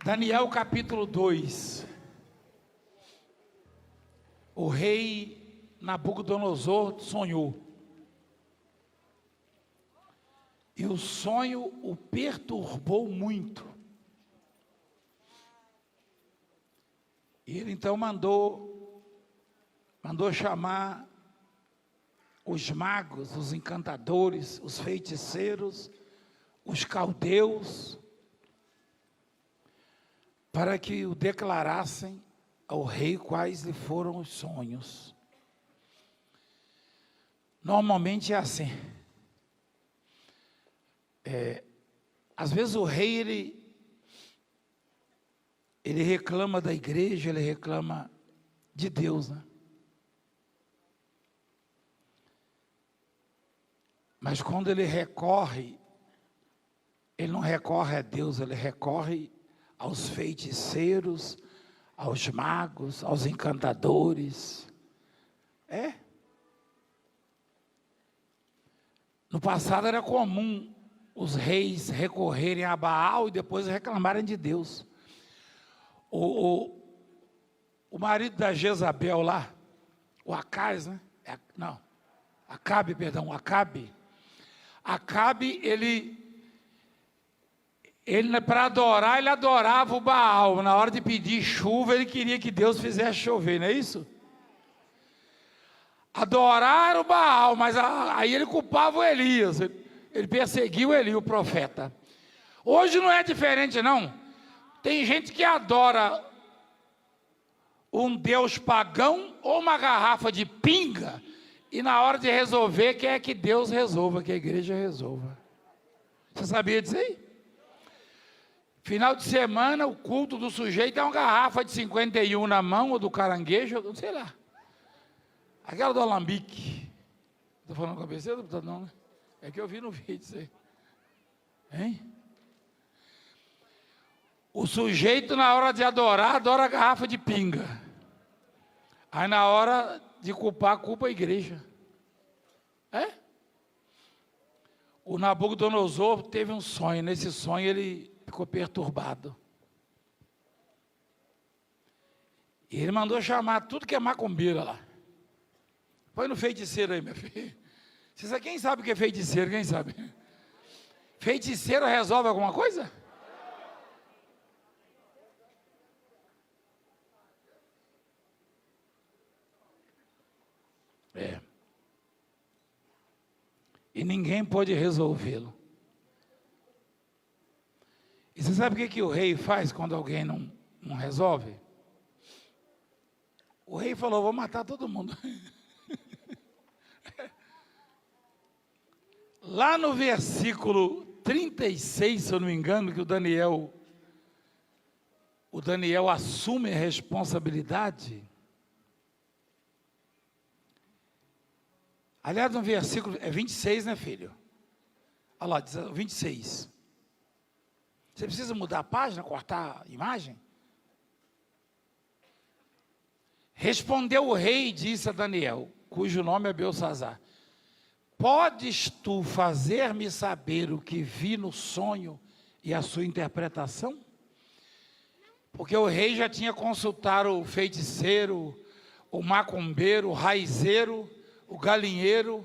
Daniel capítulo 2. O rei Nabucodonosor sonhou. E o sonho o perturbou muito. E ele então mandou chamar os magos, os encantadores, os feiticeiros, os caldeus, para que o declarassem ao rei quais lhe foram os sonhos. Normalmente é assim. Às vezes o rei, ele reclama da igreja, ele reclama de Deus, né? Mas quando ele recorre, ele não recorre a Deus, ele recorre aos feiticeiros, aos magos, aos encantadores. No passado era comum os reis recorrerem a Baal e depois reclamarem de Deus. O marido da Jezabel lá, o Acaz, né? Acabe, ele para adorar, ele adorava o Baal. Na hora de pedir chuva, ele queria que Deus fizesse chover, não é isso? Adorar o Baal, mas aí ele culpava o Elias. Ele perseguiu Eli, o profeta. Hoje não é diferente, não. Tem gente que adora um Deus pagão ou uma garrafa de pinga, e na hora de resolver, quer que Deus resolva, que a igreja resolva. Você sabia disso aí? Final de semana, o culto do sujeito é uma garrafa de 51 na mão, ou do caranguejo, não sei lá. Aquela do alambique. Estou falando com a cabeça, não, né? É que eu vi no vídeo isso aí. Hein? O sujeito, na hora de adorar, adora a garrafa de pinga. Aí, na hora de culpar, culpa a igreja. O Nabucodonosor teve um sonho. Nesse sonho, ele ficou perturbado. E ele mandou chamar tudo que é macumbeira lá. Põe no feiticeiro aí, meu filho. Quem sabe o que é feiticeiro? Quem sabe? Feiticeiro resolve alguma coisa? E ninguém pode resolvê-lo. E você sabe o que o rei faz quando alguém não resolve? O rei falou: vou matar todo mundo. Lá no versículo 36, se eu não me engano, que o Daniel assume a responsabilidade. Aliás, no versículo, é 26, né, filho? Olha lá, diz 26. Você precisa mudar a página, cortar a imagem? Respondeu o rei e disse a Daniel, cujo nome é Beltsazar: podes tu fazer-me saber o que vi no sonho e a sua interpretação? Porque o rei já tinha consultado o feiticeiro, o macumbeiro, o raizeiro, o galinheiro,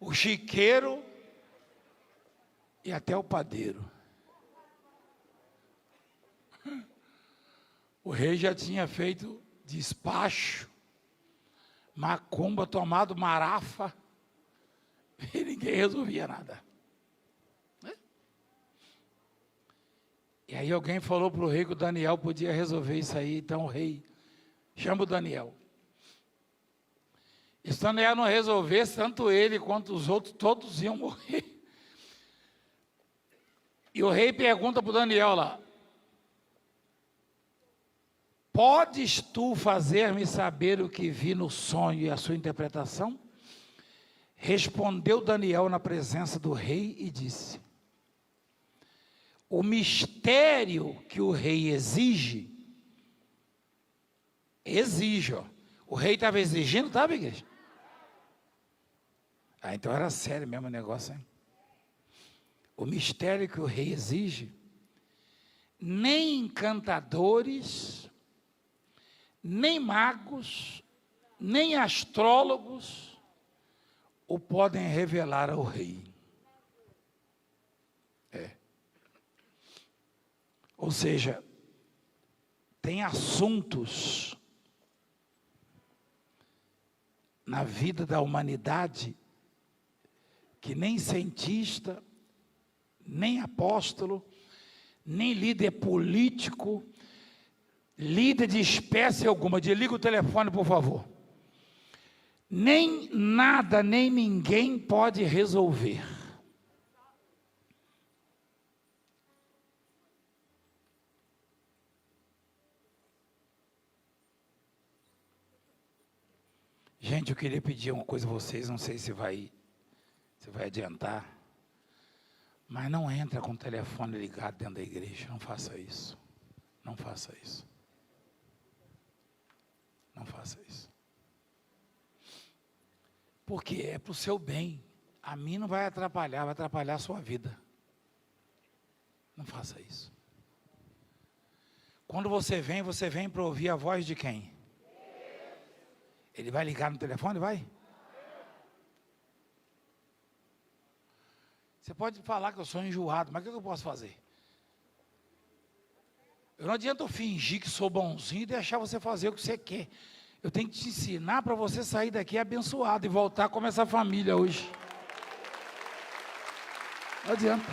o chiqueiro e até o padeiro. O rei já tinha feito despacho, macumba, tomado marafa, e ninguém resolvia nada. E aí alguém falou para o rei que o Daniel podia resolver isso aí. Então o rei chama o Daniel. E se Daniel não resolvesse, tanto ele quanto os outros, todos iam morrer. E o rei pergunta para o Daniel lá: podes tu fazer-me saber o que vi no sonho e a sua interpretação? Respondeu Daniel na presença do rei e disse: o mistério que o rei exige, ó. O rei estava exigindo, estava, igreja? Então era sério mesmo o negócio, hein? O mistério que o rei exige nem encantadores, nem magos, nem astrólogos o podem revelar ao rei. Ou seja, tem assuntos na vida da humanidade que nem cientista, nem apóstolo, nem líder político, líder de espécie alguma, desliga o telefone, por favor. Nem nada, nem ninguém pode resolver. Gente, eu queria pedir uma coisa a vocês, não sei se vai adiantar, mas não entra com o telefone ligado dentro da igreja, não faça isso. Não faça isso. Não faça isso. Porque é para o seu bem. A mim não vai atrapalhar, vai atrapalhar a sua vida. Não faça isso. Quando você vem para ouvir a voz de quem? Ele vai ligar no telefone, vai? Você pode falar que eu sou enjoado, mas o que eu posso fazer? Não adianta eu fingir que sou bonzinho e deixar você fazer o que você quer. Eu tenho que te ensinar para você sair daqui abençoado e voltar como essa família hoje. Não adianta.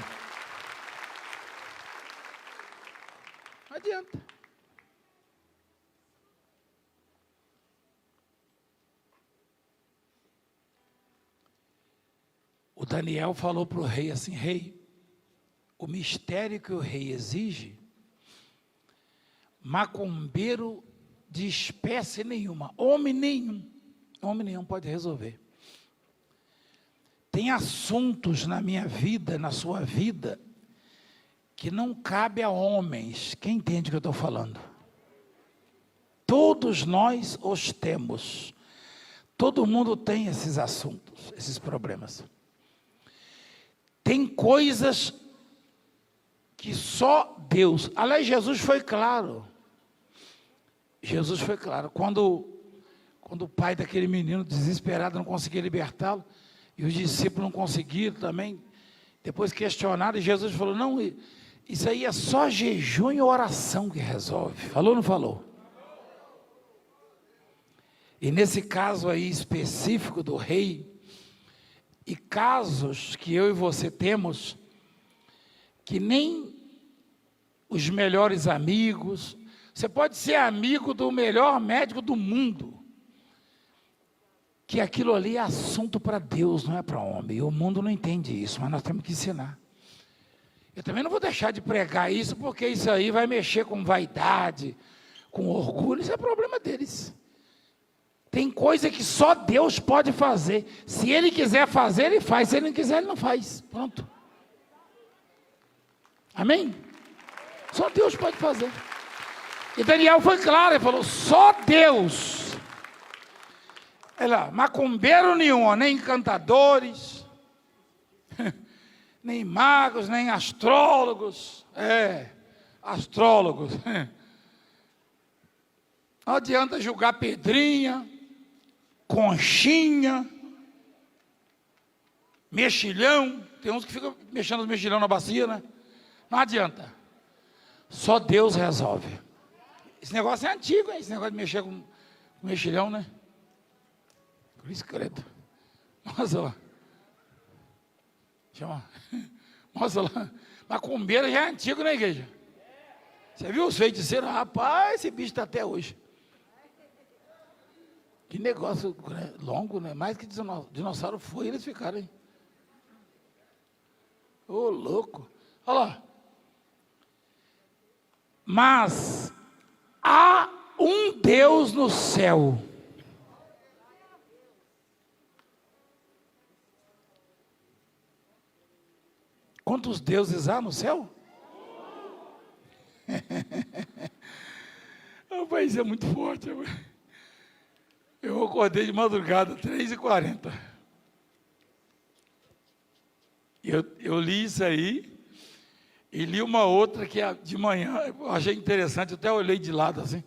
Não adianta. O Daniel falou para o rei assim: rei, o mistério que o rei exige, macumbeiro de espécie nenhuma, homem nenhum pode resolver. Tem assuntos na minha vida, na sua vida, que não cabe a homens. Quem entende o que eu estou falando? Todos nós os temos. Todo mundo tem esses assuntos, esses problemas. Tem coisas que só Deus... Aliás, Jesus foi claro. Jesus foi claro. Quando o pai daquele menino desesperado não conseguia libertá-lo, e os discípulos não conseguiram também, depois questionaram, e Jesus falou: não, isso aí é só jejum e oração que resolve. Falou ou não falou? E nesse caso aí específico do rei, e casos que eu e você temos, que nem os melhores amigos, você pode ser amigo do melhor médico do mundo, que aquilo ali é assunto para Deus, não é para homem, e o mundo não entende isso, mas nós temos que ensinar. Eu também não vou deixar de pregar isso, porque isso aí vai mexer com vaidade, com orgulho, isso é problema deles. Tem coisa que só Deus pode fazer. Se Ele quiser fazer, Ele faz. Se Ele não quiser, Ele não faz. Pronto. Amém? Só Deus pode fazer. E Daniel foi claro, ele falou: só Deus. Ela, macumbeiro nenhum, nem encantadores, nem magos, nem astrólogos. Astrólogos. Não adianta julgar pedrinha, conchinha, mexilhão. Tem uns que ficam mexendo os mexilhão na bacia, né? Não adianta. Só Deus resolve. Esse negócio é antigo, hein? Esse negócio de mexer com mexilhão, né? Cruz credo. Mostra lá. Chama. Mostra lá. Macumbeiro já é antigo na igreja. Você viu os feiticeiros? Rapaz, esse bicho está até hoje. Que negócio longo, né? Mais que dinossauro foi, eles ficaram, hein? Ô, louco. Olha lá. Mas há um Deus no céu. Quantos deuses há no céu? Rapaz, é muito forte. Eu acordei de madrugada, 3h40. Eu li isso aí, E li uma outra que de manhã, eu achei interessante, eu até olhei de lado assim.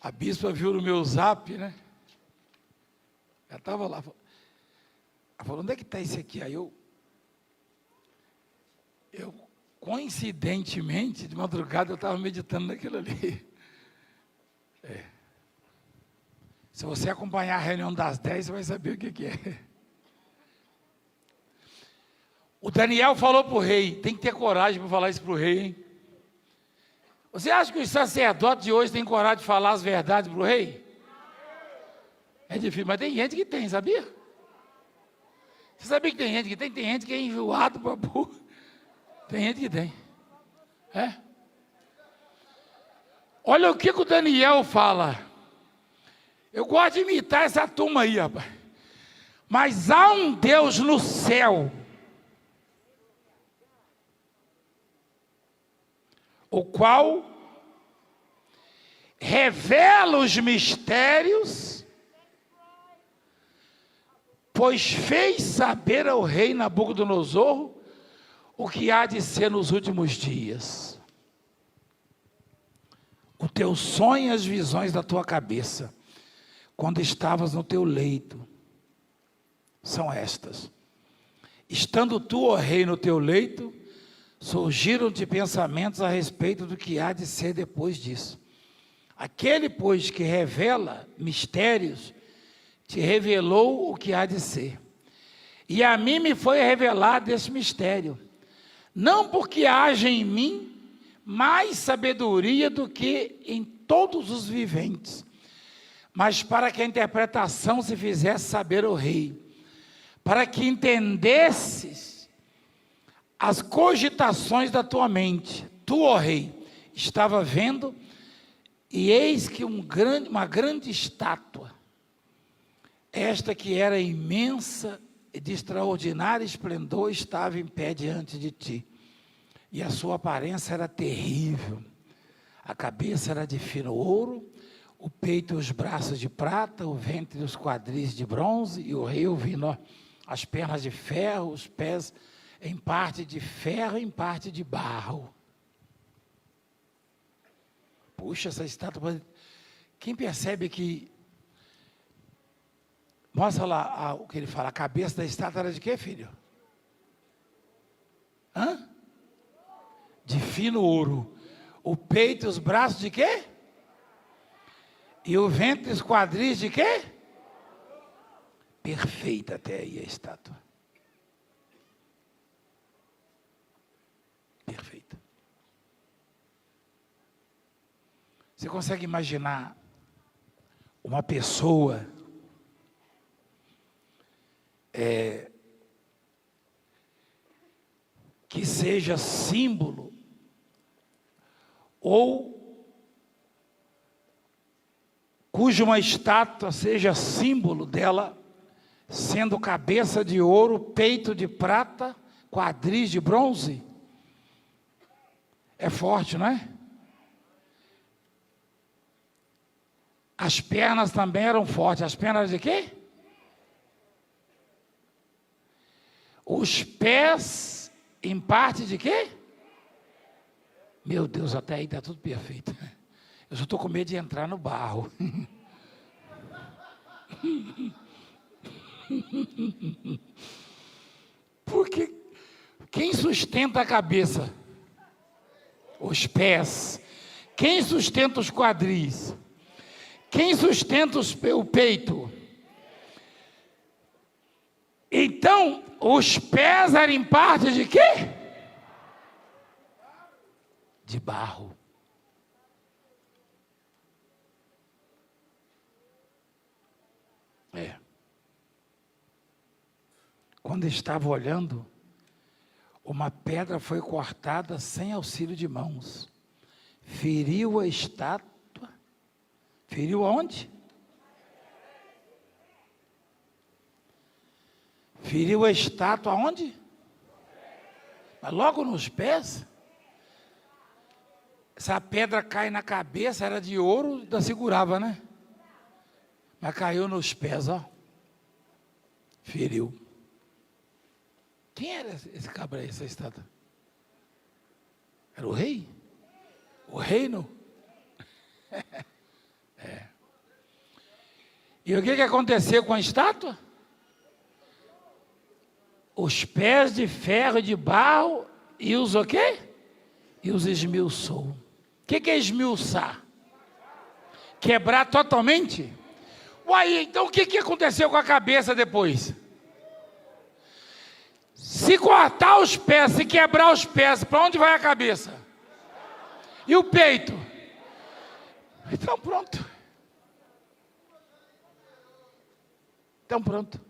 A bispa viu no meu zap, né? Ela estava lá. Ela falou, onde é que está esse aqui? Aí eu, coincidentemente, de madrugada, eu estava meditando naquilo ali. Se você acompanhar a reunião das 10, você vai saber o que é. O Daniel falou para o rei, tem que ter coragem para falar isso para o rei, hein? Você acha que os sacerdotes de hoje têm coragem de falar as verdades para o rei? É difícil, mas tem gente que tem, sabia? Você sabia que tem gente que tem? Tem gente que é enjoado para burro. Tem gente que tem. É? Olha o que o Daniel fala. Eu gosto de imitar essa turma aí, rapaz. Mas há um Deus no céu, o qual revela os mistérios, pois fez saber ao rei Nabucodonosor o que há de ser nos últimos dias. O teu sonho e as visões da tua cabeça, quando estavas no teu leito, são estas. Estando tu, ó rei, no teu leito, surgiram-te pensamentos a respeito do que há de ser depois disso. Aquele, pois, que revela mistérios, te revelou o que há de ser. E a mim me foi revelado esse mistério, não porque haja em mim mais sabedoria do que em todos os viventes, mas para que a interpretação se fizesse saber ao rei, para que entendesses as cogitações da tua mente. Tu, ó rei, estava vendo, e eis que uma grande estátua, esta que era imensa e de extraordinário esplendor, estava em pé diante de ti, e a sua aparência era terrível. A cabeça era de fino ouro, o peito e os braços de prata, o ventre e os quadris de bronze, e o rei ouvindo as pernas de ferro, os pés em parte de ferro, em parte de barro. Puxa, essa estátua, quem percebe que, mostra lá o que ele fala, a cabeça da estátua era de quê, filho? Hã? De fino ouro. O peito e os braços de quê? E o ventre e os quadris de quê? Perfeita até aí a estátua. Perfeita. Você consegue imaginar uma pessoa que seja símbolo ou cuja uma estátua seja símbolo dela, sendo cabeça de ouro, peito de prata, quadris de bronze? É forte, não é? As pernas também eram fortes. As pernas de quê? Os pés em parte de quê? Meu Deus, até aí está tudo perfeito. Eu só estou com medo de entrar no barro. Porque quem sustenta a cabeça? Os pés. Quem sustenta os quadris? Quem sustenta o peito? Então, os pés eram em parte de quê? De barro. Quando estava olhando, uma pedra foi cortada sem auxílio de mãos. Feriu a estátua. Feriu aonde? Feriu a estátua aonde? Mas logo nos pés. Essa pedra cai na cabeça, era de ouro, ainda segurava, né? Mas caiu nos pés, ó. Feriu. Quem era esse cabra aí, essa estátua? Era o rei? O reino? E o que aconteceu com a estátua? Os pés de ferro e de barro e os o quê? E os esmiuçou. O que é esmiuçar? Quebrar totalmente? Uai, então o que aconteceu com a cabeça depois? Se cortar os pés, se quebrar os pés, para onde vai a cabeça? E o peito? Então pronto. Então pronto.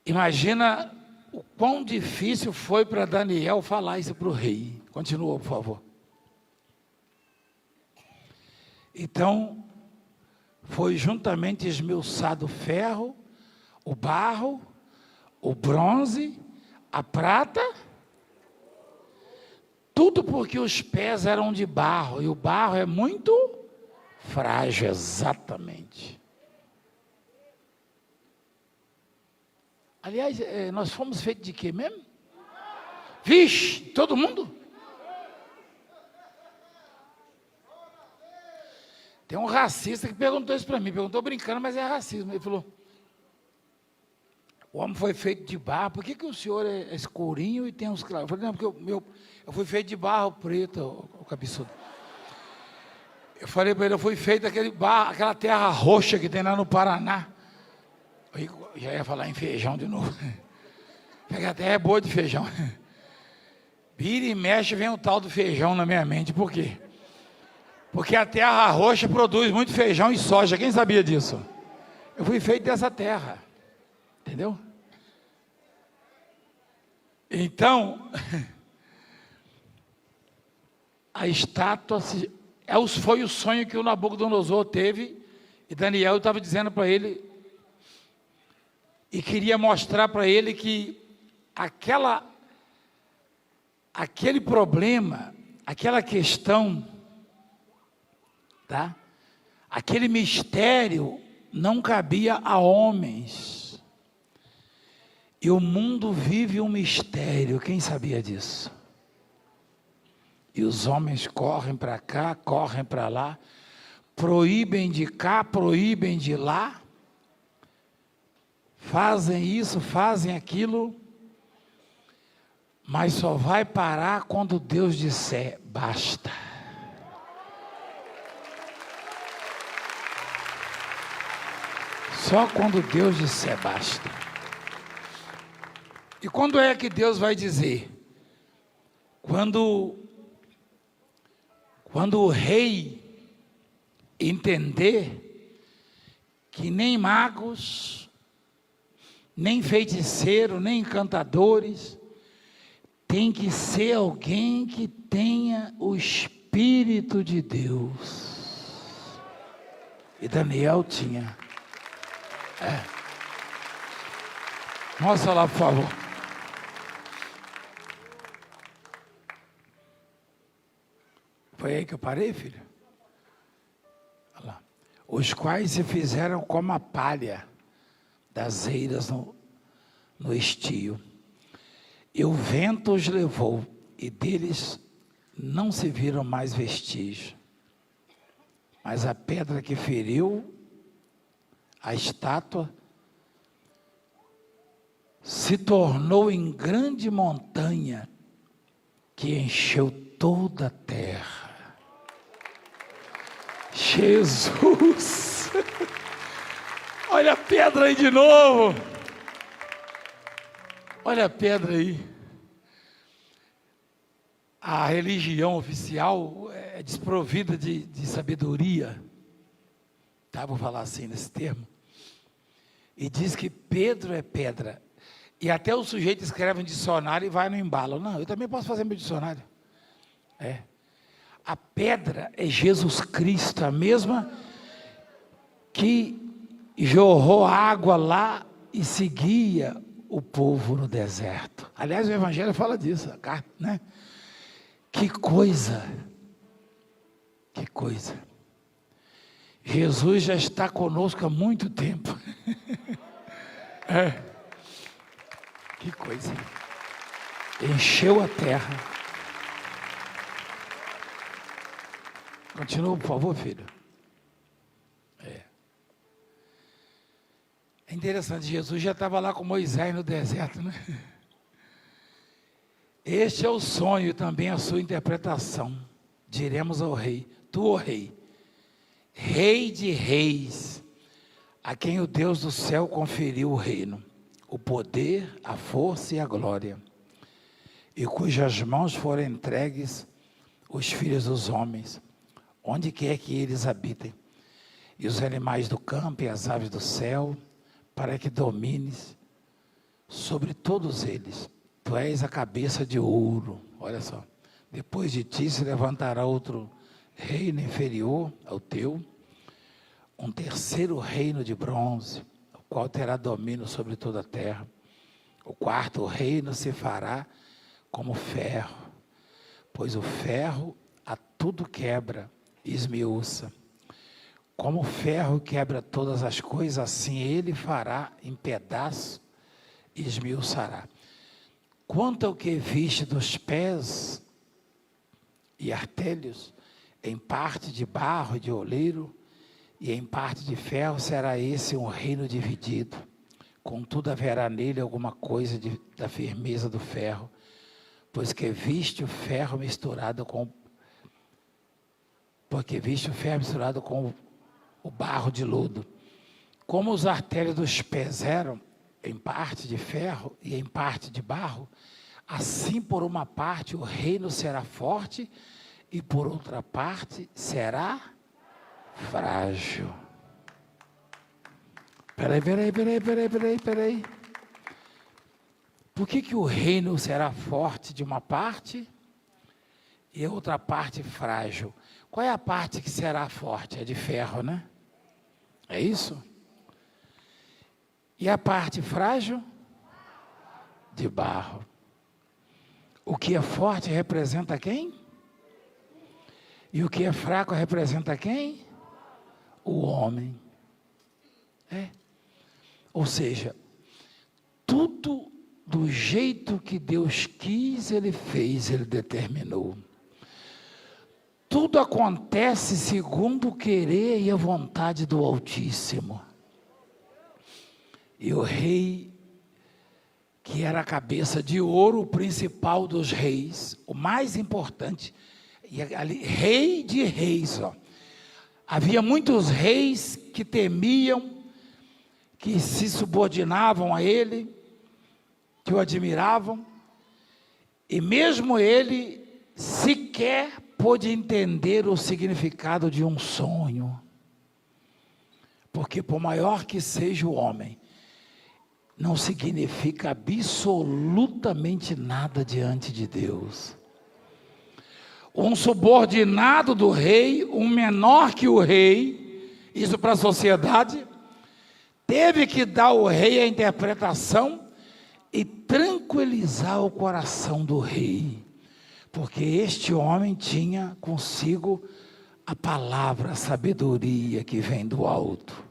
Imagina o quão difícil foi para Daniel falar isso para o rei. Continua, por favor. Então, foi juntamente esmiuçado o ferro, o barro, o bronze, a prata, tudo porque os pés eram de barro, e o barro é muito frágil, exatamente. Aliás, nós fomos feitos de quê mesmo? Vixe, todo mundo? Tem um racista que perguntou isso para mim, perguntou brincando, mas é racismo. Ele falou, o homem foi feito de barro, por que o senhor é escurinho e tem uns claros? Eu falei, não, porque eu fui feito de barro preto, o cabeçudo. Eu falei para ele, eu fui feito daquele barro, aquela terra roxa que tem lá no Paraná. Eu já ia falar em feijão de novo. Porque a terra é boa de feijão. Vira e mexe, vem o tal do feijão na minha mente, por quê? Porque a terra roxa produz muito feijão e soja, quem sabia disso? Eu fui feito dessa terra, entendeu? Então, a estátua foi o sonho que o Nabucodonosor teve, e Daniel estava dizendo para ele, e queria mostrar para ele que aquele problema, aquela questão, tá? Aquele mistério não cabia a homens. E o mundo vive um mistério, quem sabia disso? E os homens correm para cá, correm para lá, proíbem de cá, proíbem de lá, fazem isso, fazem aquilo, mas só vai parar quando Deus disser, basta. Só quando Deus disser basta. E quando é que Deus vai dizer? Quando o rei entender que nem magos, nem feiticeiros, nem encantadores, tem que ser alguém que tenha o Espírito de Deus. E Daniel tinha. Mostra lá, por favor. Foi aí que eu parei, filho? Olha lá. Os quais se fizeram como a palha das eiras no estio. E o vento os levou, e deles não se viram mais vestígios. Mas a pedra que feriu a estátua se tornou em grande montanha que encheu toda a terra. Jesus! Olha a pedra aí de novo. Olha a pedra aí. A religião oficial é desprovida de sabedoria. Tá, vou falar assim nesse termo. E diz que Pedro é pedra. E até o sujeito escreve um dicionário e vai no embalo. Não, eu também posso fazer meu dicionário. A pedra é Jesus Cristo, a mesma que jorrou água lá e seguia o povo no deserto. Aliás, o Evangelho fala disso, né? Que coisa! Que coisa! Jesus já está conosco há muito tempo. Que coisa! encheu a terra. Continua, por favor, filho. É interessante, Jesus já estava lá com Moisés no deserto, né? Este é o sonho e também a sua interpretação. Diremos ao rei: tu, ó rei, rei de reis, a quem o Deus do céu conferiu o reino, o poder, a força e a glória, e cujas mãos foram entregues os filhos dos homens, onde quer que eles habitem, e os animais do campo e as aves do céu, para que domines sobre todos eles. Tu és a cabeça de ouro. Olha só. Depois de ti se levantará outro reino inferior ao teu, um terceiro reino de bronze, o qual terá domínio sobre toda a terra. O quarto reino se fará como ferro, pois o ferro a tudo quebra e esmiuça. Como o ferro quebra todas as coisas, assim ele fará em pedaços e esmiuçará. Quanto ao que viste dos pés e artelhos, em parte de barro e de oleiro, e em parte de ferro, será esse um reino dividido. Contudo, haverá nele alguma coisa da firmeza do ferro, pois que viste o ferro misturado com o barro de lodo. Como os artelhos dos pés eram em parte de ferro e em parte de barro, assim por uma parte o reino será forte e por outra parte será frágil. Peraí. Por que o reino será forte de uma parte e a outra parte frágil? Qual é a parte que será forte? É de ferro, né? É isso? E a parte frágil? De barro. O que é forte representa quem? E o que é fraco representa quem? O homem. Ou seja, tudo do jeito que Deus quis, Ele fez, Ele determinou. Tudo acontece segundo o querer e a vontade do Altíssimo. E o rei, que era a cabeça de ouro, o principal dos reis, o mais importante, e ali, rei de reis, ó. Havia muitos reis que temiam, que se subordinavam a ele, que o admiravam, e mesmo ele sequer pôde entender o significado de um sonho, porque por maior que seja o homem, não significa absolutamente nada diante de Deus. Um subordinado do rei, um menor que o rei, isso para a sociedade, teve que dar ao rei a interpretação e tranquilizar o coração do rei, porque este homem tinha consigo a palavra, a sabedoria que vem do alto.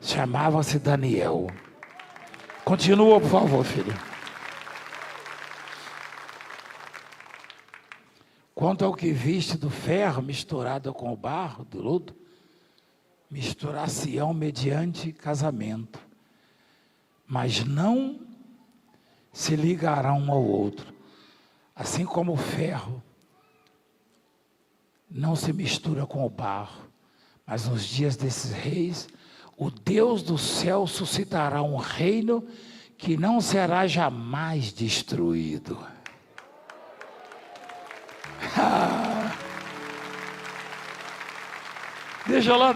Chamava-se Daniel. Continua, por favor, filho. Quanto ao que viste do ferro misturado com o barro, do lodo, misturar-se-ão mediante casamento, mas não se ligarão um ao outro. Assim como o ferro não se mistura com o barro, mas nos dias desses reis, o Deus do céu suscitará um reino que não será jamais destruído. Deixa lá.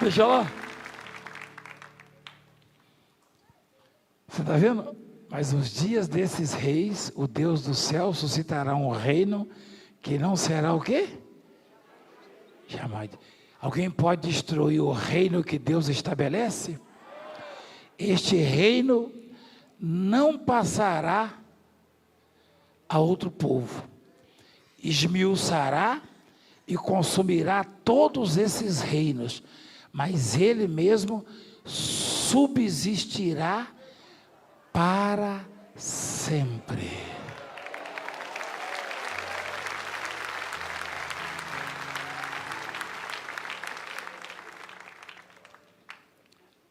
Você está vendo? Mas nos dias desses reis, o Deus do céu suscitará um reino que não será o quê? Jamais. Alguém pode destruir o reino que Deus estabelece? Este reino não passará a outro povo. Esmiuçará e consumirá todos esses reinos, mas ele mesmo subsistirá para sempre.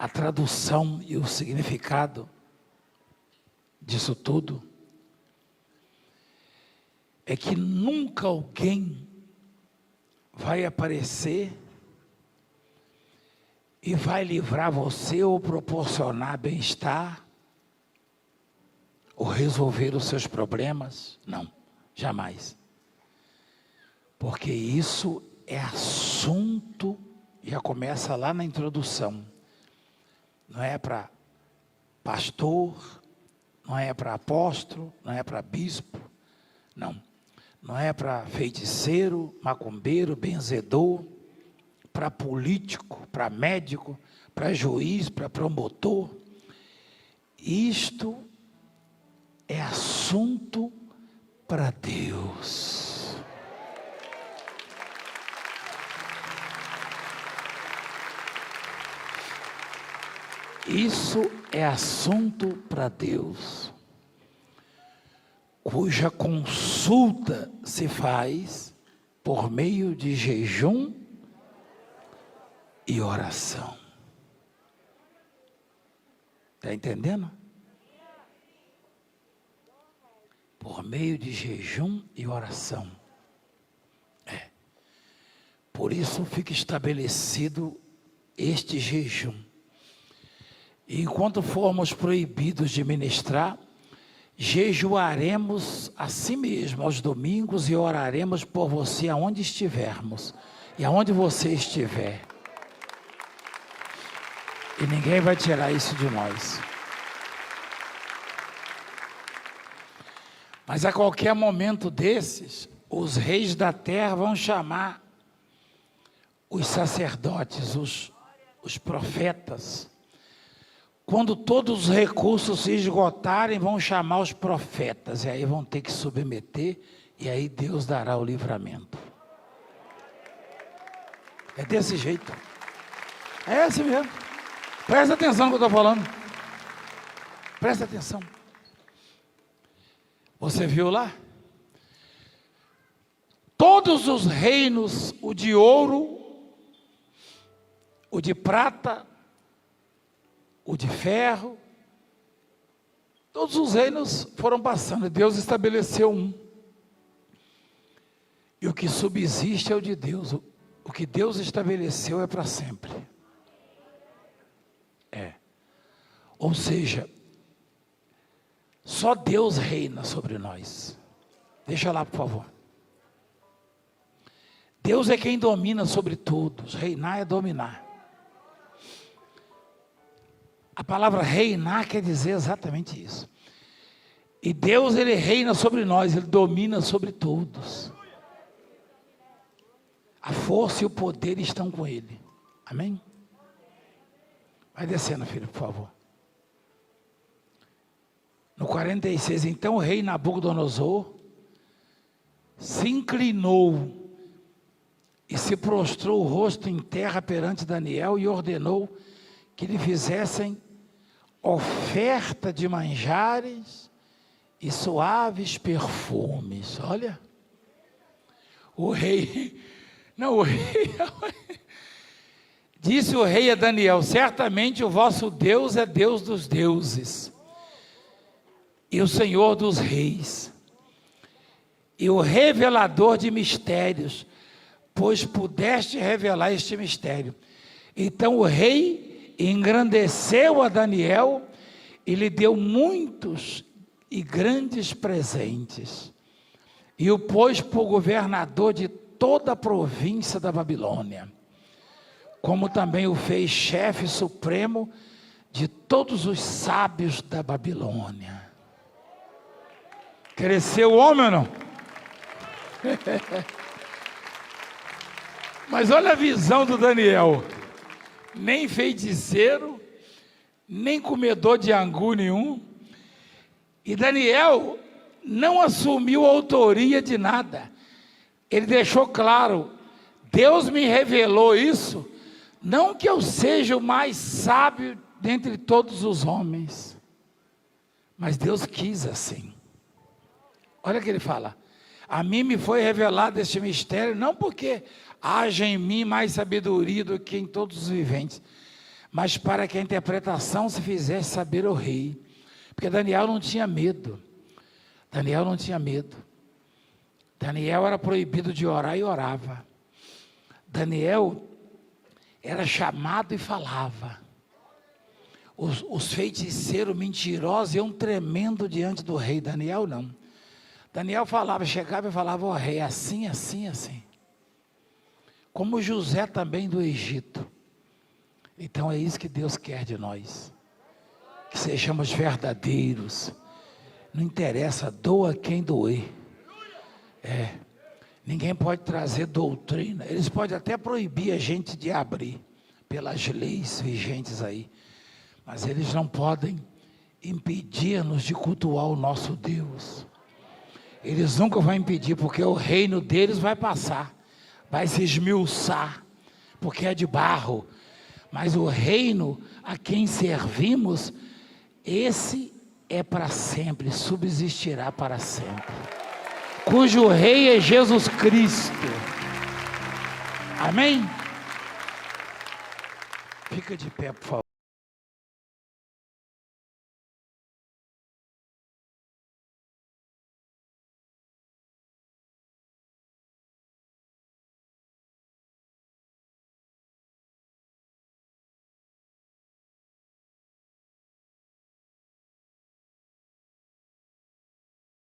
a tradução e o significado disso tudo é que nunca alguém vai aparecer e vai livrar você ou proporcionar bem-estar ou resolver os seus problemas. Não, jamais. Porque isso é assunto, já começa lá na introdução. Não é para pastor, não é para apóstolo, não é para bispo, não. Não é para feiticeiro, macumbeiro, benzedor, para político, para médico, para juiz, para promotor. Isto é assunto para Deus. Isso é assunto para Deus, cuja consulta se faz por meio de jejum e oração. Está entendendo? Por meio de jejum e oração. Por isso fica estabelecido este jejum. E enquanto formos proibidos de ministrar, jejuaremos a si mesmo aos domingos e oraremos por você aonde estivermos e aonde você estiver. E ninguém vai tirar isso de nós. Mas a qualquer momento desses, os reis da terra vão chamar os sacerdotes, os profetas. Quando todos os recursos se esgotarem, vão chamar os profetas, e aí vão ter que submeter, e aí Deus dará o livramento. É desse jeito. É assim mesmo. Presta atenção no que eu estou falando. Presta atenção. Você viu lá? Todos os reinos, o de ouro, o de prata, o de ferro, todos os reinos foram passando, Deus estabeleceu um. E o que subsiste é o de Deus, o que Deus estabeleceu é para sempre. Ou seja, só Deus reina sobre nós. Deixa lá, por favor. Deus é quem domina sobre todos, reinar é dominar. A palavra reinar quer dizer exatamente isso. E Deus, Ele reina sobre nós, Ele domina sobre todos. A força e o poder estão com Ele. Amém? Vai descendo, filho, por favor. No 46, então o rei Nabucodonosor se inclinou e se prostrou o rosto em terra perante Daniel e ordenou que lhe fizessem oferta de manjares e suaves perfumes. Olha, o rei disse o rei a Daniel: certamente o vosso Deus é Deus dos deuses e o Senhor dos reis e o revelador de mistérios, pois pudeste revelar este mistério. Então o rei engrandeceu a Daniel e lhe deu muitos e grandes presentes, e o pôs por governador de toda a província da Babilônia, como também o fez chefe supremo de todos os sábios da Babilônia. Cresceu o homem ou não? Mas olha a visão do Daniel. Nem feiticeiro, nem comedor de angu nenhum. E Daniel não assumiu a autoria de nada. Ele deixou claro: Deus me revelou isso, não que eu seja o mais sábio dentre todos os homens, mas Deus quis assim. Olha o que ele fala: a mim me foi revelado este mistério, não porque haja em mim mais sabedoria do que em todos os viventes, mas para que a interpretação se fizesse saber ao rei. Porque Daniel não tinha medo. Daniel não tinha medo. Daniel era proibido de orar e orava. Daniel era chamado e falava. Os feiticeiros mentirosos iam tremendo diante do rei. Daniel não. Daniel falava, chegava e falava, ó rei, assim, assim, assim. Como José também do Egito. Então é isso que Deus quer de nós. Que sejamos verdadeiros. Não interessa, doa quem doer. Ninguém pode trazer doutrina. Eles podem até proibir a gente de abrir, pelas leis vigentes aí. Mas eles não podem impedir-nos de cultuar o nosso Deus. Eles nunca vão impedir, porque o reino deles vai passar. Vai se esmiuçar, porque é de barro. Mas o reino a quem servimos, esse é para sempre, subsistirá para sempre. Cujo rei é Jesus Cristo. Amém? Fica de pé, por favor.